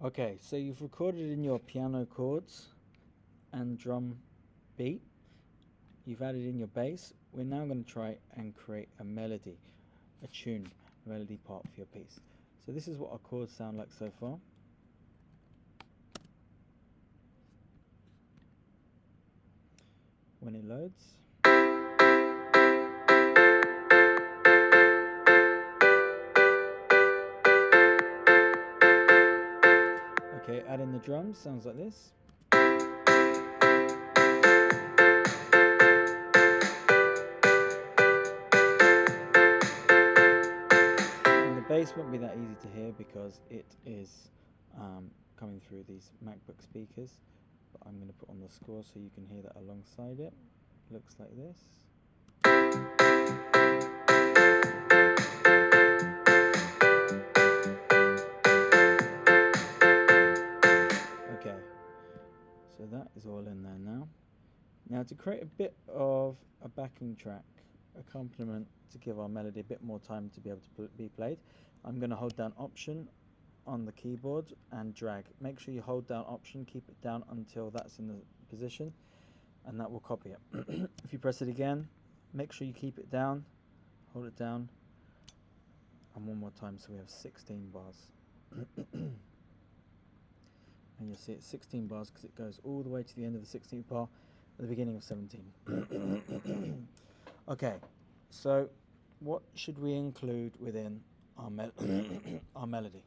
Okay, so you've recorded in your piano chords and drum beat. You've added in your bass. We're now going to try and create a melody, a tune, a melody part for your piece. So this is what our chords sound like so far. When it loads. Okay, add in the drums, sounds like this. And the bass won't be that easy to hear because it is coming through these MacBook speakers. But I'm going to put on the score so you can hear that alongside it. Looks like this. Okay, so that is all in there now. Now to create a bit of a backing track, accompaniment to give our melody a bit more time to be able to be played, I'm going to hold down Option on the keyboard and drag. Make sure you hold down Option, keep it down until that's in the position, and that will copy it. If you press it again, make sure you keep it down, hold it down, and one more time so we have 16 bars. And you'll see it's 16 bars because it goes all the way to the end of the 16th bar at the beginning of 17. Okay, so what should we include within our melody?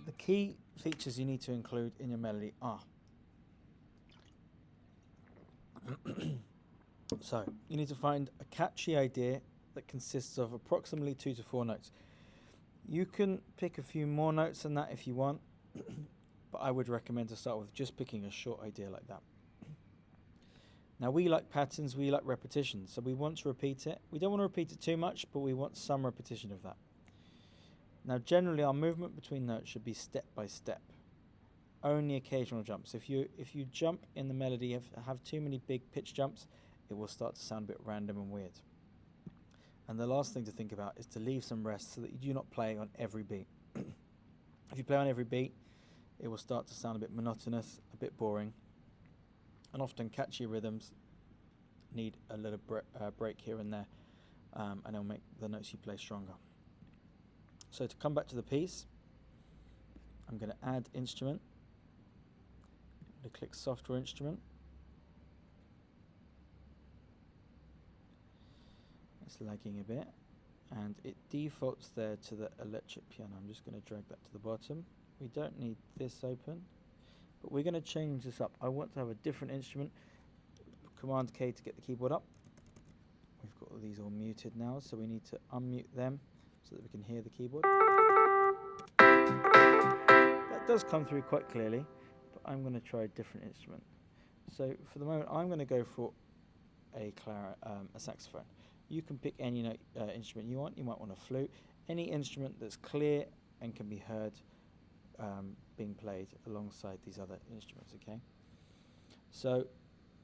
The key features you need to include in your melody are so you need to find a catchy idea that consists of approximately 2 to 4 notes. You can pick a few more notes than that if you want, but I would recommend to start with just picking a short idea like that. Now we like patterns, we like repetition, so we want to repeat it. We don't want to repeat it too much, but we want some repetition of that. Now generally our movement between notes should be step by step. Only occasional jumps. If you jump in the melody, have too many big pitch jumps, it will start to sound a bit random and weird. And the last thing to think about is to leave some rest so that you do not play on every beat. If you play on every beat, it will start to sound a bit monotonous, a bit boring, and often catchy rhythms need a little break here and there, and it'll make the notes you play stronger. So to come back to the piece, I'm going to add instrument. I'm going to click software instrument. It's lagging a bit, and it defaults there to the electric piano. I'm just going to drag that to the bottom. We don't need this open, but we're going to change this up. I want to have a different instrument. Command K to get the keyboard up. We've got these all muted now, so we need to unmute them so that we can hear the keyboard. That does come through quite clearly, but I'm going to try a different instrument. So for the moment, I'm going to go for a saxophone. You can pick any instrument you want. You might want a flute. Any instrument that's clear and can be heard being played alongside these other instruments, okay? So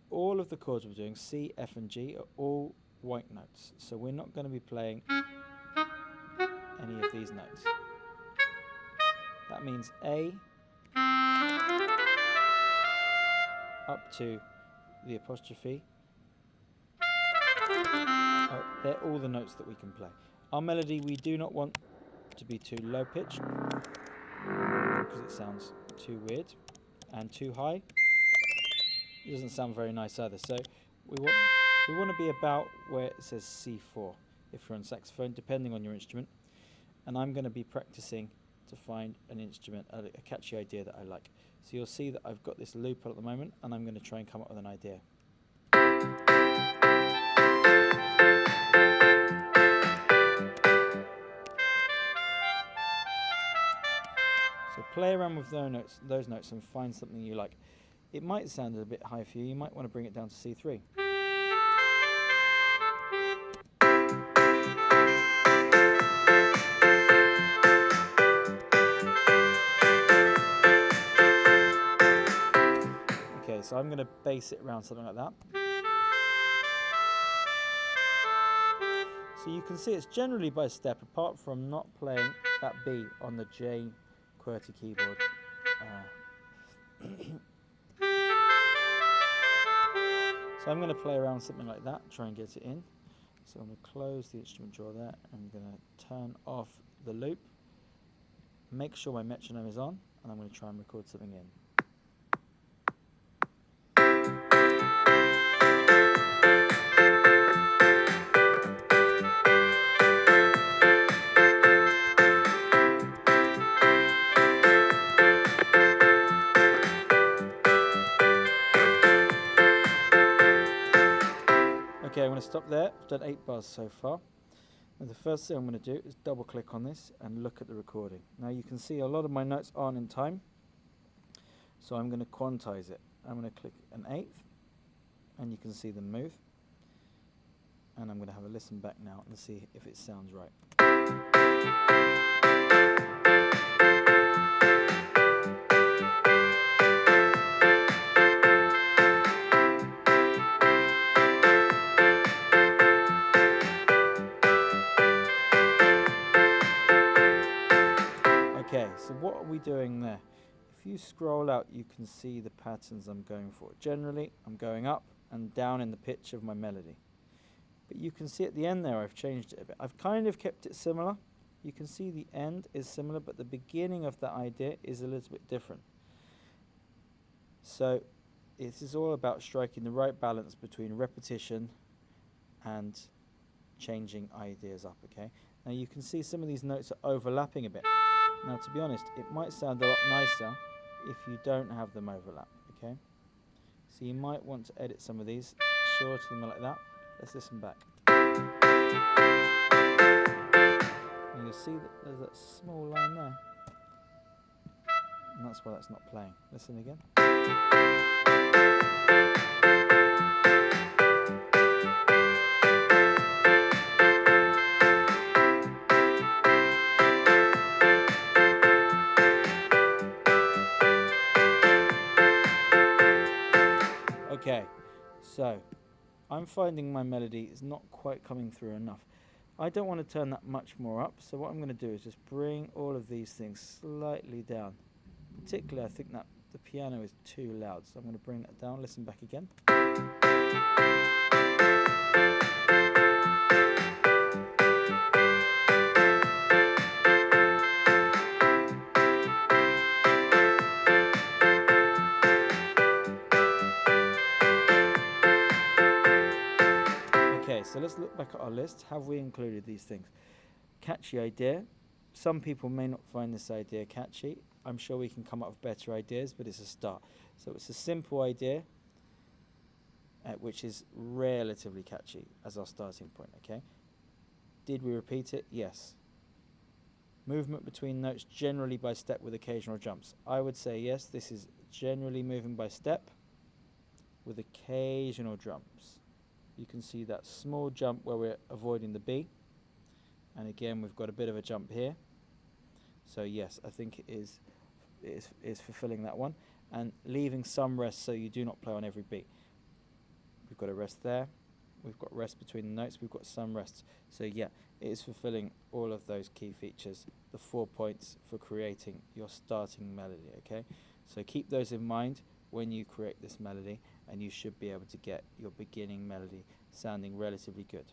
all of the chords we're doing, C, F and G, are all white notes. So we're not going to be playing any of these notes. That means A up to the apostrophe. They're all the notes that we can play. Our melody, we do not want to be too low pitched because it sounds too weird, and too high. It doesn't sound very nice either. So we want to be about where it says C4 if you're on saxophone, depending on your instrument. And I'm going to be practicing to find an instrument, a catchy idea that I like. So you'll see that I've got this loop at the moment, and I'm going to try and come up with an idea. So play around with those notes and find something you like. It might sound a bit high for you. You might want to bring it down to C3. Okay, so I'm going to bass it around something like that. So you can see it's generally by step, apart from not playing that B on the J QWERTY keyboard. So I'm going to play around something like that, try and get it in. So I'm going to close the instrument drawer there. I'm going to turn off the loop, make sure my metronome is on, and I'm going to try and record something in. Okay, I'm going to stop there. I've done 8 bars so far. And the first thing I'm going to do is double click on this and look at the recording. Now you can see a lot of my notes aren't in time, so I'm going to quantize it. I'm going to click an 8th, and you can see them move. And I'm going to have a listen back now and see if it sounds right. Okay, so what are we doing there? If you scroll out, you can see the patterns I'm going for. Generally, I'm going up and down in the pitch of my melody. But you can see at the end there, I've changed it a bit. I've kind of kept it similar. You can see the end is similar, but the beginning of that idea is a little bit different. So it is all about striking the right balance between repetition and changing ideas up, okay? Now you can see some of these notes are overlapping a bit. Now to be honest, it might sound a lot nicer if you don't have them overlap, okay? So you might want to edit some of these, shorten them like that. Let's listen back. And you'll see that there's that small line there. And that's why that's not playing. Listen again. Okay, so I'm finding my melody is not quite coming through enough. I don't want to turn that much more up, so what I'm going to do is just bring all of these things slightly down. Particularly, I think that the piano is too loud, so I'm going to bring that down. Listen back again. Okay, so let's look back at our list. Have we included these things? Catchy idea. Some people may not find this idea catchy. I'm sure we can come up with better ideas, but it's a start. So it's a simple idea, which is relatively catchy as our starting point, okay? Did we repeat it? Yes. Movement between notes generally by step with occasional jumps. I would say yes, this is generally moving by step with occasional jumps. You can see that small jump where we're avoiding the B. And again, we've got a bit of a jump here. So yes, I think it is fulfilling that one. And leaving some rest so you do not play on every beat. We've got a rest there. We've got rest between the notes. We've got some rests. So yeah, it is fulfilling all of those key features, the 4 points for creating your starting melody, okay? So keep those in mind when you create this melody, and you should be able to get your beginning melody sounding relatively good.